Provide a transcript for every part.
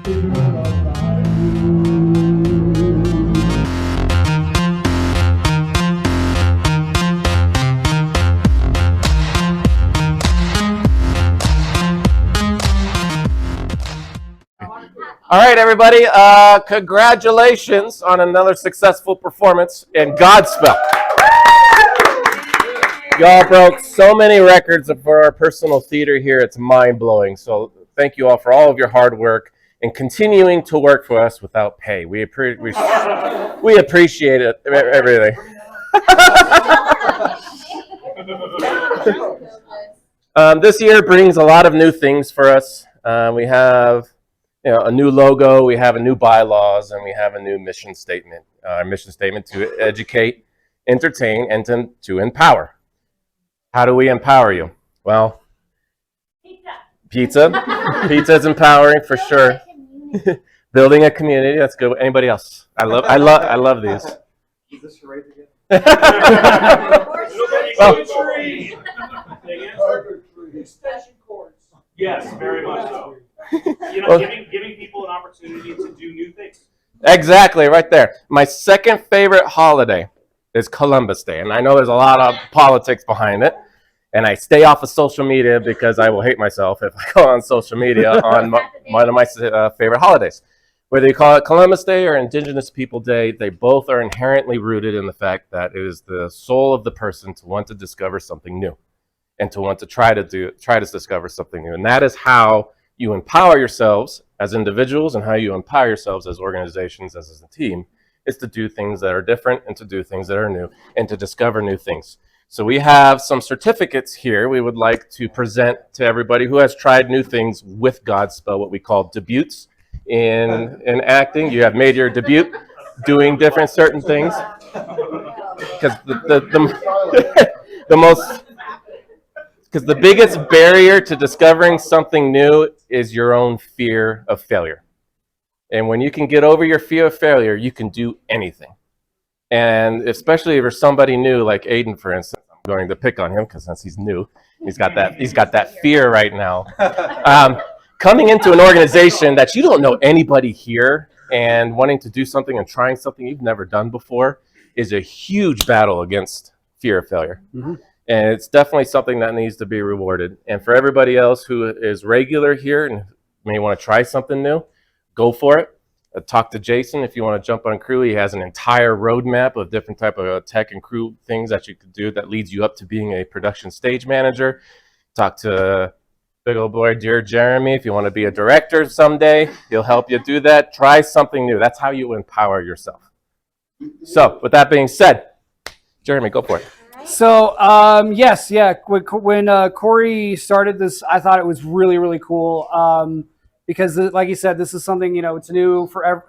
All right, everybody. Congratulations on another successful performance in Godspell. Y'all broke so many records for our personal theater here. It's mind-blowing. So thank you all for all of your hard work and continuing to work for us without pay. We appreciate it, everything. This year brings a lot of new things for us. We have a new logo, we have a new bylaws, and we have a new mission statement. Our mission statement to educate, entertain, and to empower. How do we empower you? Well, pizza. Pizza is empowering for sure. Building a community. That's good. Anybody else? I love these. Is this charades again? Extension cords. Yes, very much so. Giving people an opportunity to do new things. Exactly, right there. My second favorite holiday is Columbus Day, and I know there's a lot of politics behind it, and I stay off of social media because I will hate myself if I go on social media on one of my favorite holidays. Whether you call it Columbus Day or Indigenous People Day, they both are inherently rooted in the fact that it is the soul of the person to want to discover something new and to want to try to discover something new. And that is how you empower yourselves as individuals and how you empower yourselves as organizations, as a team, is to do things that are different and to do things that are new and to discover new things. So we have some certificates here we would like to present to everybody who has tried new things with Godspell, what we call debuts in acting. You have made your debut doing different certain things. Because the biggest barrier to discovering something new is your own fear of failure. And when you can get over your fear of failure, you can do anything. And especially if you're somebody new, like Aiden, for instance, I'm going to pick on him because since he's new, he's got that fear right now. Coming into an organization that you don't know anybody here and wanting to do something and trying something you've never done before is a huge battle against fear of failure. Mm-hmm. And it's definitely something that needs to be rewarded. And for everybody else who is regular here and may want to try something new, go for it. Talk to Jason if you want to jump on crew. He has an entire roadmap of different type of tech and crew things that you could do that leads you up to being a production stage manager. Talk to big old boy, dear Jeremy, if you want to be a director someday. He'll help you do that. Try something new. That's how you empower yourself. So with that being said, Jeremy, go for it. So, when Corey started this, I thought it was really, really cool because, like you said, this is something, it's new for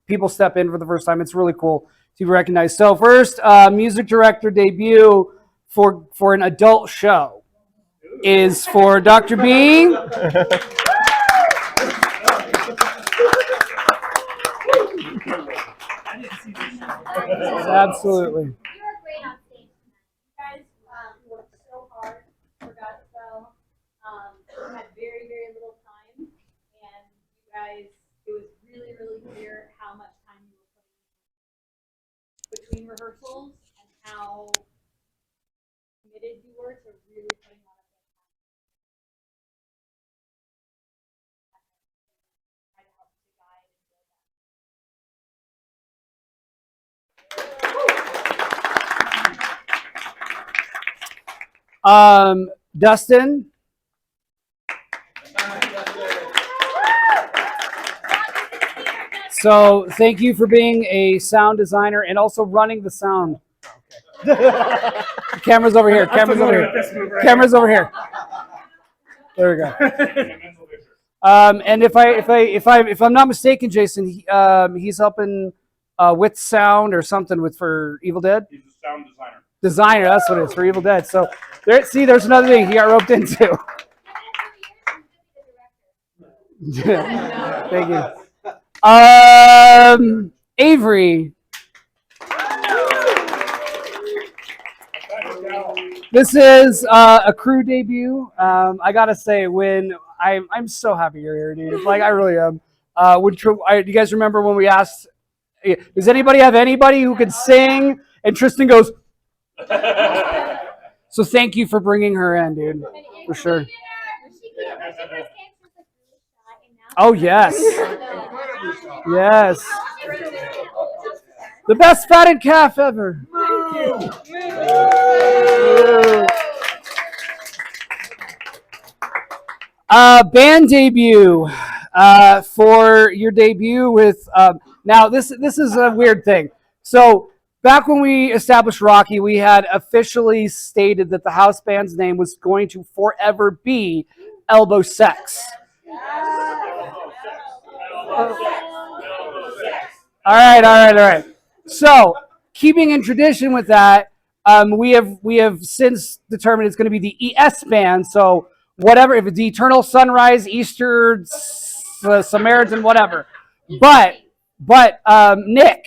people step in for the first time. It's really cool to be recognized. So first, music director debut for an adult show is for Dr. B. Absolutely. Between rehearsals and how committed you were to really putting on a try to help Dustin. So thank you for being a sound designer and also running the sound. Camera's over here. Camera's over here. Camera's over here. There we go. And if I'm not mistaken, Jason, he's helping with sound or something for Evil Dead. He's a sound designer. Designer, that's what it is for Evil Dead. So there's another thing he got roped into. Thank you. Avery. This is a crew debut. I gotta say, when I'm so happy you're here, dude. Like I really am. Do you guys remember when we asked, does anybody have anybody who could sing? And Tristan goes, so thank you for bringing her in, dude, for sure. Oh, yes. Yes. The best fatted calf ever. Band debut. For your debut with now this is a weird thing. So back when we established Rocky, we had officially stated that the house band's name was going to forever be Elbow Sex. All right. So, keeping in tradition with that, we have since determined it's going to be the ES band. So, whatever, if it's the Eternal Sunrise, Easter, Samaritan, whatever. But Nick,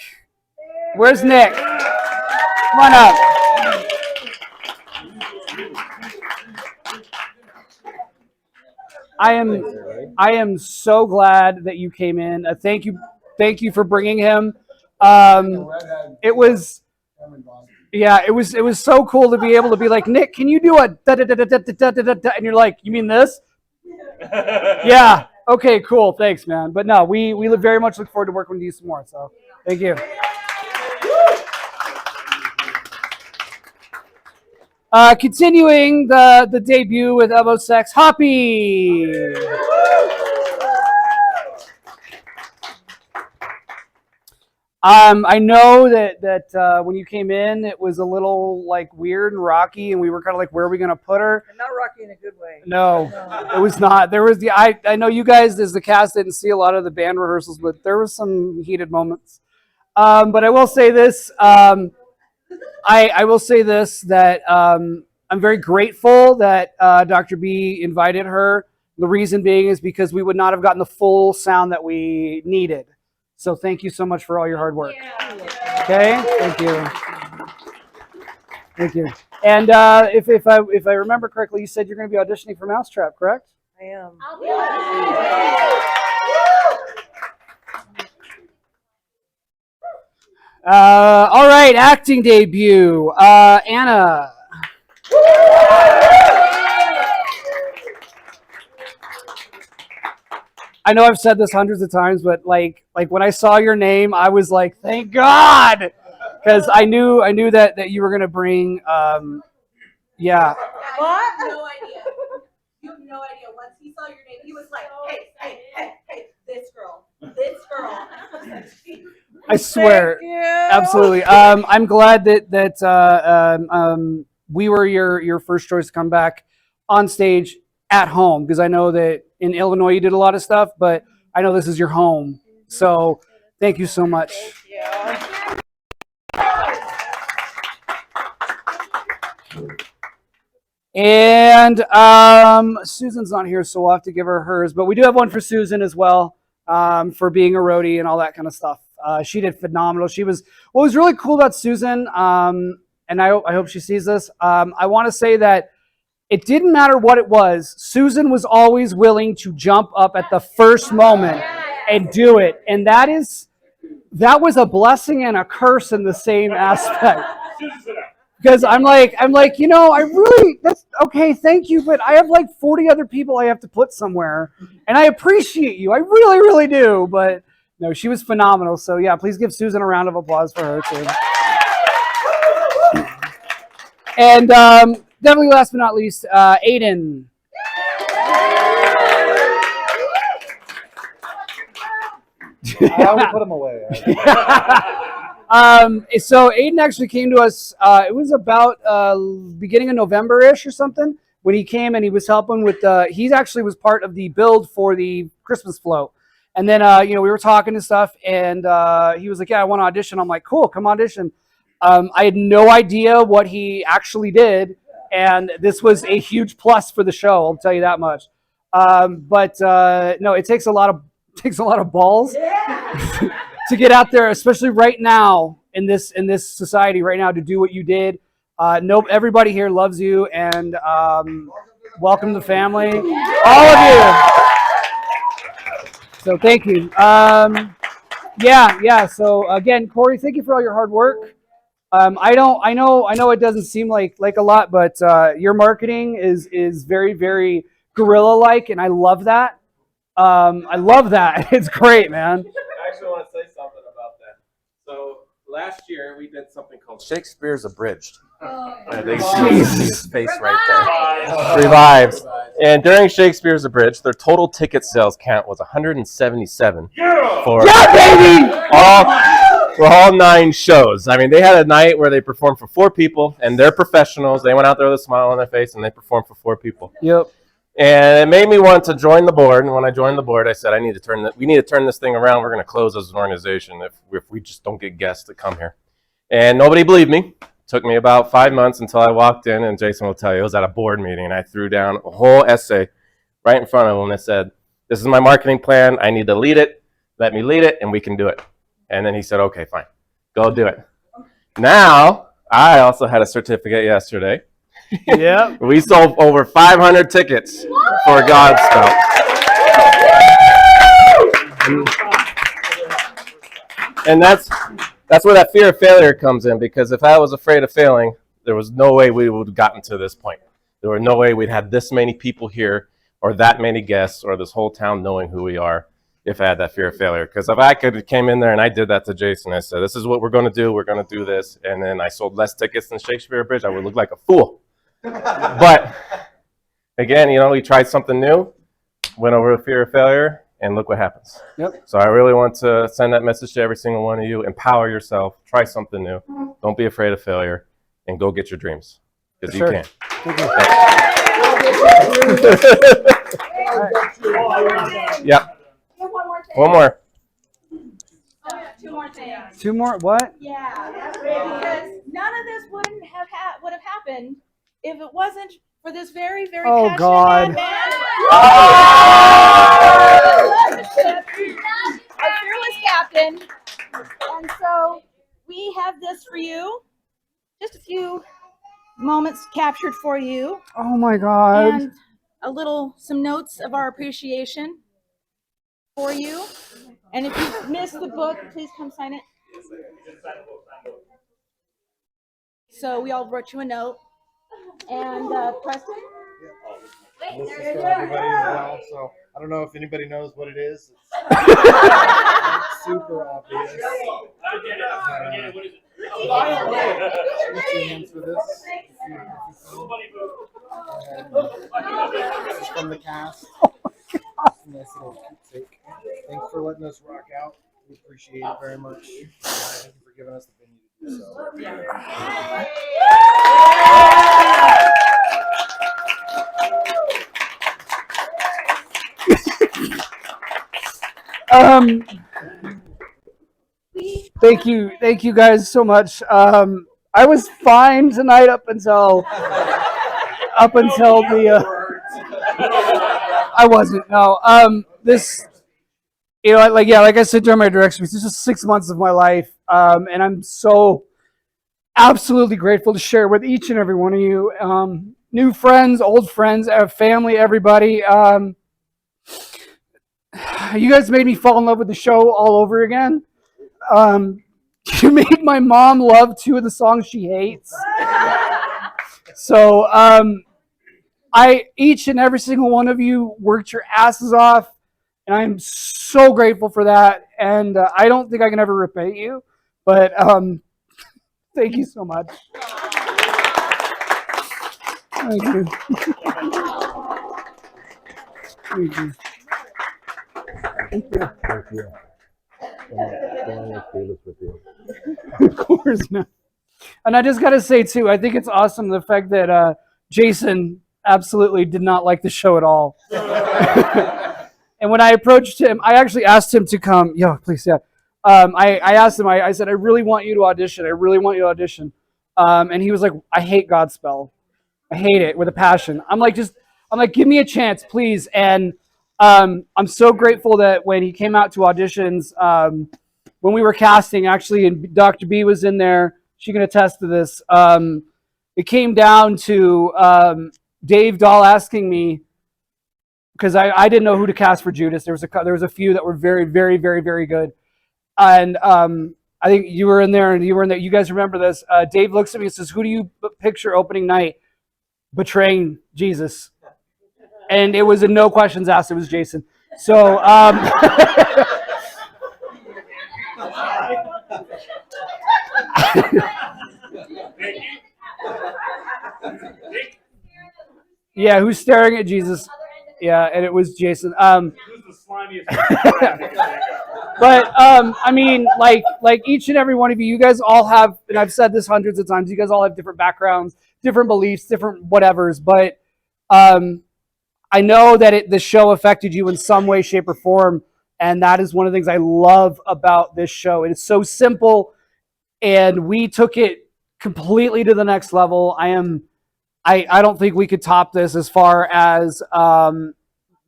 where's Nick? Come on up. I am so glad that you came in. Thank you for bringing him. It was so cool to be able to be like, Nick, can you do a da da da da da da da da? And you're like, you mean this? Yeah. Okay. Cool. Thanks, man. But no, we very much look forward to working with you some more. So thank you. Continuing the debut with Elbow Sex, Hoppy. I know that when you came in, it was a little like weird and rocky, and we were kind of like, where are we going to put her? And not rocky in a good way. No, it was not. There was I know you guys as the cast didn't see a lot of the band rehearsals, but there was some heated moments. But I will say this. I will say this, that I'm very grateful that Dr. B invited her. The reason being is because we would not have gotten the full sound that we needed. So thank you so much for all your hard work. Okay, thank you. And if I remember correctly, you said you're going to be auditioning for Mousetrap, correct? I am. All right, acting debut, Anna. I know I've said this hundreds of times, but like when I saw your name, I was like, thank God, because I knew that you were gonna bring, yeah. What? No idea. You have no idea. Once he saw your name, he was like, hey, this girl. I swear, Thank you. absolutely. I'm glad that we were your first choice to come back on stage at home, because I know that in Illinois you did a lot of stuff, but I know this is your home. So thank you so much. Thank you. And Susan's not here, so we'll have to give her hers. But we do have one for Susan as well, for being a roadie and all that kind of stuff. She did phenomenal. What was really cool about Susan, and I hope she sees this, I want to say that it didn't matter what it was. Susan was always willing to jump up at the first moment and do it. And that was a blessing and a curse in the same aspect. Because I'm like, I really, that's okay, thank you, but I have like 40 other people I have to put somewhere, and I appreciate you, I really, really do. But no, she was phenomenal. So yeah, please give Susan a round of applause for her too. And definitely last but not least, Aiden. I already put him away. So Aiden actually came to us, it was about beginning of November-ish or something, when he came and he was helping with, he actually was part of the build for the Christmas float. And then, we were talking and stuff, and he was like, yeah, I want to audition. I'm like, cool, come audition. I had no idea what he actually did, and this was a huge plus for the show, I'll tell you that much. No, it takes a lot of balls to get out there, especially right now in this society right now, to do what you did. Everybody here loves you, and welcome to the family, all of you. So thank you. So again, Corey, thank you for all your hard work. I know it doesn't seem like a lot, but your marketing is very, very guerrilla-like, and I love that. It's great, man. I actually want to say something about that. So last year we did something called Shakespeare's Abridged. They see his face right there. Revives. And during Shakespeare's Abridged, their total ticket sales count was 177 for all 9 shows. I mean, they had a night where they performed for 4 people, and they're professionals. They went out there with a smile on their face, and they performed for 4 people. Yep. And it made me want to join the board. And when I joined the board, I said, we need to turn this thing around. We're going to close as an organization if we just don't get guests to come here. And nobody believed me. Took me about 5 months until I walked in, and Jason will tell you, it was at a board meeting, and I threw down a whole essay right in front of him. I said, this is my marketing plan. I need to lead it. Let me lead it, and we can do it. And then he said, okay, fine. Go do it. Now, I also had a certificate yesterday. Yeah. We sold over 500 tickets for Godspell. And that's where that fear of failure comes in, because if I was afraid of failing, there was no way we would have gotten to this point. There were no way we'd had this many people here or that many guests or this whole town knowing who we are if I had that fear of failure. Because if I could have came in there and I did that to Jason, I said, this is what we're going to do. We're going to do this. And then I sold less tickets than Shakespeare Bridge, I would look like a fool. But again, we tried something new, went over the fear of failure, and look what happens. Yep. So I really want to send that message to every single one of you. Empower yourself. Try something new. Don't be afraid of failure, and go get your dreams, because you can. Yep. One more. Two more things. 2 more. What? Yeah, because none of this would have happened if it wasn't for this very, very Oh, passionate God. man. Our fearless captain. And so we have this for you. Just a few moments captured for you, Oh my God. and some notes of our appreciation for you. And if you missed the book, please come sign it. So we all wrote you a note. And Preston? This is for everybody as well. So I don't know if anybody knows what it is. It's super obvious. I get it. What is it? Lift your hands for this. This is from the cast. It's a nice little keepsake. Thanks for letting us rock out. We appreciate it very much. Thank you for giving us the venue to do so. Thank you guys so much. I was fine tonight up until the. I wasn't. No. This, like I said during my direction, this is just 6 months of my life, and I'm so absolutely grateful to share with each and every one of you, new friends, old friends, family, everybody. You guys made me fall in love with the show all over again. You made my mom love 2 of the songs she hates. So, each and every single one of you worked your asses off, and I'm so grateful for that. And I don't think I can ever repay you, but thank you so much. Thank you. Thank you. Thank you. Of course, man. And I just got to say, too, I think it's awesome the fact that Jason absolutely did not like the show at all. And when I approached him, I actually asked him to come. Yo, please, yeah. I asked him, I said, I really want you to audition. I really want you to audition. And he was like, I hate Godspell. I hate it with a passion. I'm like, give me a chance, please. And I'm so grateful that when he came out to auditions, when we were casting, actually, and Dr. B was in there, she can attest to this. It came down to Dave Dahl asking me, because I didn't know who to cast for Judas. There was a few that were very, very, very, very good, and I think you were in there, and you were in there. You guys remember this? Dave looks at me and says, "Who do you picture opening night betraying Jesus?" And it was a no questions asked. It was Jason. So. Yeah, who's staring at Jesus? Yeah, and it was Jason. Who's the slimiest? But I mean, like each and every one of you, you guys all have, and I've said this hundreds of times, you guys all have different backgrounds, different beliefs, different whatevers. But I know that the show affected you in some way, shape, or form, and that is one of the things I love about this show. It is so simple, and we took it completely to the next level. I don't think we could top this as far as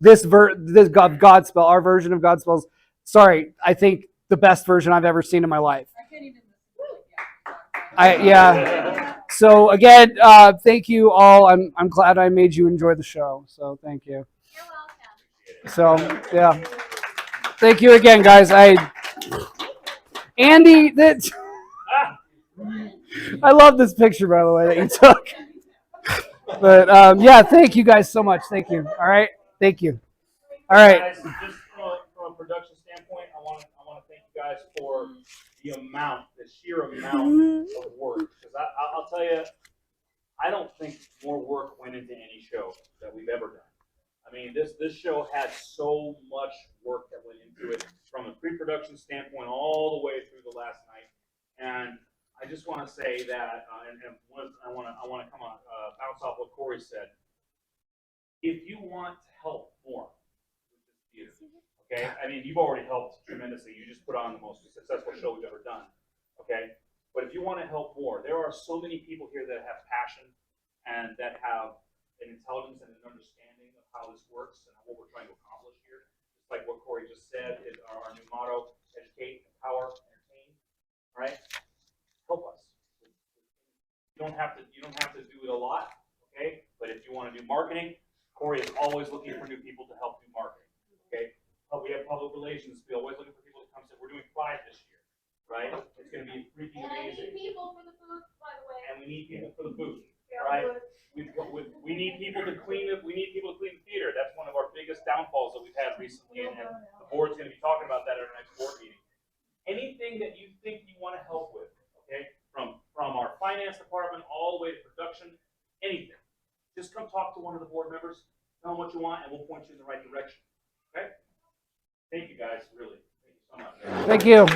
this Godspell, our version of Godspell's. Sorry, I think the best version I've ever seen in my life. I can't even listen to it. Yeah. So again, thank you all. I'm glad I made you enjoy the show. So thank you. You're welcome. So yeah, thank you again, guys. Andy, I love this picture, by the way, that you took. But yeah, thank you guys so much. Thank you. All right, thank you. All right. Guys, just from a production standpoint, I want to thank you guys for the sheer amount of work. Because I'll tell you, I don't think more work went into any show that we've ever done. I mean, this show had so much work that went into it, from a pre-production standpoint all the way through the last night. And I just want to say that, I want to come on bounce off what Corey said. If you want to help more with this theater, okay? I mean, you've already helped tremendously. You just put on the most successful show we've ever done, okay? But if you want to help more, there are so many people here that have passion and that have an intelligence and an understanding of how this works and what we're trying to accomplish here. Just like what Corey just said is our new motto: educate, empower, entertain. Right? Help us. You don't have to do it a lot, okay? But if you want to do marketing, Corey is always looking for new people to help do marketing. Okay? We have public relations. We're always looking for people to come sit. We're doing Pride this year, right? It's going to be freaking amazing. And I need people for the booth, by the way. And we need people for the booth, right? We need people to clean it. We need people to clean the theater. That's one of our biggest downfalls that we've had recently, and the board's going to be talking about that at our next board meeting. Anything that you think you want to help with, okay, from our finance department all the way to production, anything, just come talk to one of the board members, tell them what you want, and we'll point you in the right direction. Okay? Thank you guys, really. Thank you so much. Thank you.